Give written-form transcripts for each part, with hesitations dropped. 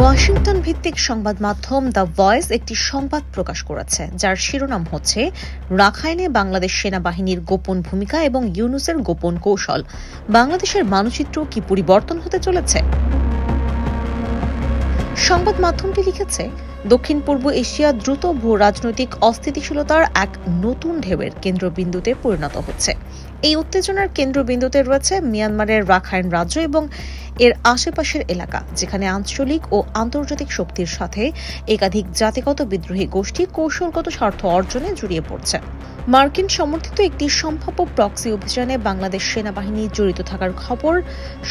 Washington ভিত্তিক সংবাদ মাধ্যম দ্য ভয়েস একটি সংবাদ প্রকাশ করেছে, যার শিরোনাম হচ্ছে রাখাইনে বাংলাদেশ সেনাবাহিনীর গোপন ভূমিকা এবং ইউনূসের গোপন কৌশল। বাংলাদেশের মানচিত্র কি পরিবর্তন হতে চলেছে? সংবাদ মাধ্যমটি লিখেছে, দক্ষিণ পূর্ব এশিয়া দ্রুত ভূ রাজনৈতিক অস্থিতিশীলতার এক নতুন ঢেউয়ের কেন্দ্রবিন্দুতে পরিণত হচ্ছে। এই উত্তেজনার কেন্দ্রবিন্দুতে রয়েছে মিয়ানমারের রাখাইন রাজ্য এবং এর আশেপাশের এলাকা, যেখানে আঞ্চলিক ও আন্তর্জাতিক শক্তির সাথে একাধিক জাতিগত বিদ্রোহী গোষ্ঠী কৌশলগত স্বার্থ অর্জনে জড়িয়ে পড়ছে। মার্কিন সমর্থিত একটি সম্ভাব্য প্রক্সি অভিযানে বাংলাদেশ সেনাবাহিনী জড়িত থাকার খবর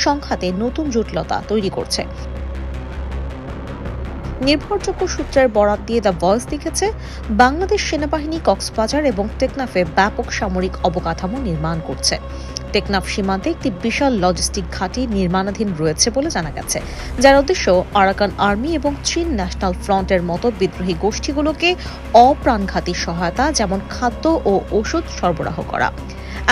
সংখ্যাতে নতুন জটিলতা তৈরি করছে। নির্ভরযোগ্য সূত্রের বরাত দিয়ে দ্য ভয়েস লিখেছে, বাংলাদেশ সেনাবাহিনী কক্সবাজার এবং টেকনাফে ব্যাপক সামরিক অবকাঠামো নির্মাণ করছে। টেকনাফ সীমান্তে একটি বিশাল লজিস্টিক ঘাঁটি নির্মাণাধীন রয়েছে বলে জানা গেছে, যার উদ্দেশ্য আরাকান আর্মি এবং চীন ন্যাশনাল ফ্রন্টের মতো বিদ্রোহী গোষ্ঠীগুলোকে অপ্রাণঘাতী সহায়তা, যেমন খাদ্য ও ওষুধ সরবরাহ করা।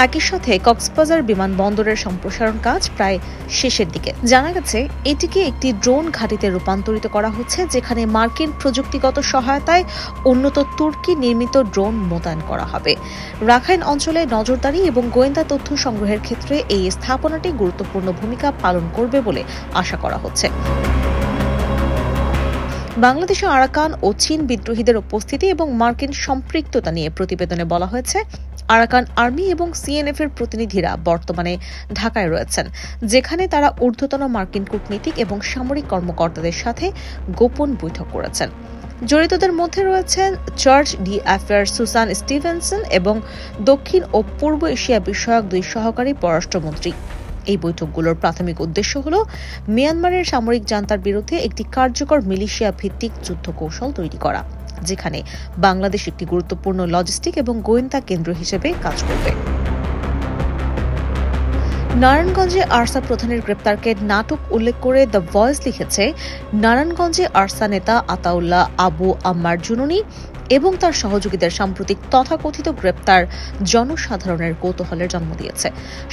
একই সাথে কক্সবাজার বিমানবন্দরের সম্প্রসারণ কাজ প্রায় শেষের দিকে। জানা গেছে, এটিকে একটি ড্রোন ঘাঁটিতে রূপান্তরিত করা হচ্ছে, যেখানে মার্কিন প্রযুক্তিগত সহায়তায় উন্নত তুর্কি নির্মিত ড্রোন মোতায়েন করা হবে। রাখাইন অঞ্চলে নজরদারি এবং গোয়েন্দা তথ্য সংগ্রহের ক্ষেত্রে এই স্থাপনাটি গুরুত্বপূর্ণ ভূমিকা পালন করবে বলে আশা করা হচ্ছে। বাংলাদেশে আরাকান ও চীন বিদ্রোহীদের উপস্থিতি এবং মার্কিন সম্পৃক্ততা নিয়ে প্রতিবেদনে বলা হয়েছে, আরাকান আর্মি এবং সিএনএফ এর প্রতিনিধিরা বর্তমানে ঢাকায় রয়েছেন, যেখানে তারা ঊর্ধ্বতন মার্কিন কূটনীতিক এবং সামরিক কর্মকর্তাদের সাথে গোপন বৈঠক করেছেন। জড়িতদের মধ্যে রয়েছেন chargé d'affaires Susan Stevenson এবং দক্ষিণ ও পূর্ব এশিয়া বিষয়ক দুই সহকারী পররাষ্ট্রমন্ত্রী। এই বৈঠকগুলোর প্রাথমিক উদ্দেশ্য হল মিয়ানমারের সামরিক জান্তার বিরুদ্ধে একটি কার্যকর মিলিশিয়া ভিত্তিক যুদ্ধ কৌশল তৈরি করা, যেখানে বাংলাদেশ একটি গুরুত্বপূর্ণ লজিস্টিক এবং গোয়েন্দা কেন্দ্র হিসেবে কাজ করবে। নারায়ণগঞ্জে আরসা প্রধানের গ্রেপ্তারকে নাটক উল্লেখ করে দ্য ভয়েস লিখেছে, নারায়ণগঞ্জে আরসা নেতা আতাউল্লাহ আবু আম্মার জুনুনি এবং তার সহযোগীদের সাম্প্রতিক তথাকথিত গ্রেপ্তার জনসাধারণের কৌতূহলের জন্ম দিয়েছে।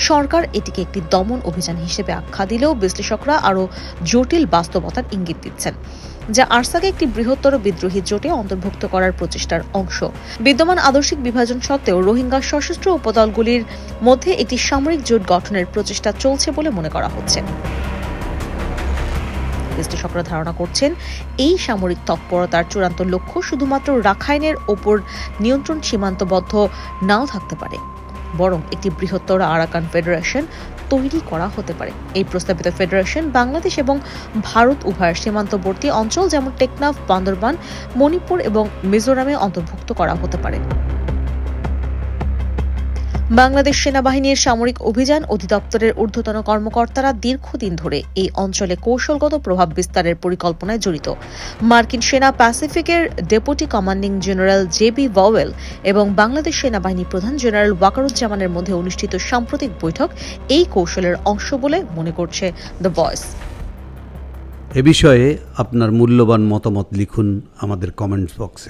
সরকার এটিকে একটি দমন অভিযান হিসেবে আখ্যা দিলেও বিশ্লেষকরা আরও জটিল বাস্তবতার ইঙ্গিত দিচ্ছেন, যা আরসাকে একটি বৃহত্তর বিদ্রোহী জোটে অন্তর্ভুক্ত করার প্রচেষ্টার অংশ। বিদ্যমান আদর্শিক বিভাজন সত্ত্বেও রোহিঙ্গা সশস্ত্র উপদলগুলির মধ্যে একটি সামরিক জোট গঠনের প্রচেষ্টা চলছে বলে মনে করা হচ্ছে। বিশ্লেষকরা ধারণা করছেন, এই সামরিক তৎপরতার চূড়ান্ত লক্ষ্য শুধুমাত্র রাখাইনের ওপর নিয়ন্ত্রণ সীমান্তবদ্ধ নাও থাকতে পারে, বরং একটি বৃহত্তর আরাকান ফেডারেশন তৈরি করা হতে পারে। এই প্রস্তাবিত ফেডারেশন বাংলাদেশ এবং ভারত উভয়ের সীমান্তবর্তী অঞ্চল যেমন টেকনাফ, বান্দরবান, মণিপুর এবং মিজোরামে অন্তর্ভুক্ত করা হতে পারে। বাংলাদেশ সেনাবাহিনীর সামরিক অভিযান অধিদপ্তরের ঊর্ধ্বতন কর্মকর্তারা দীর্ঘদিন ধরে এই অঞ্চলে কৌশলগত প্রভাব বিস্তারের পরিকল্পনায় জড়িত। মার্কিন সেনা প্যাসিফিকের deputy commanding general J B Vowell এবং বাংলাদেশ সেনাবাহিনী প্রধান জেনারেল ওয়াকারুজ্জামানের মধ্যে অনুষ্ঠিত সাম্প্রতিক বৈঠক এই কৌশলের অংশ বলে মনে করছে দ্য ভয়েস। এ বিষয়ে আপনার মূল্যবান মতামত লিখুন আমাদের কমেন্টস বক্সে।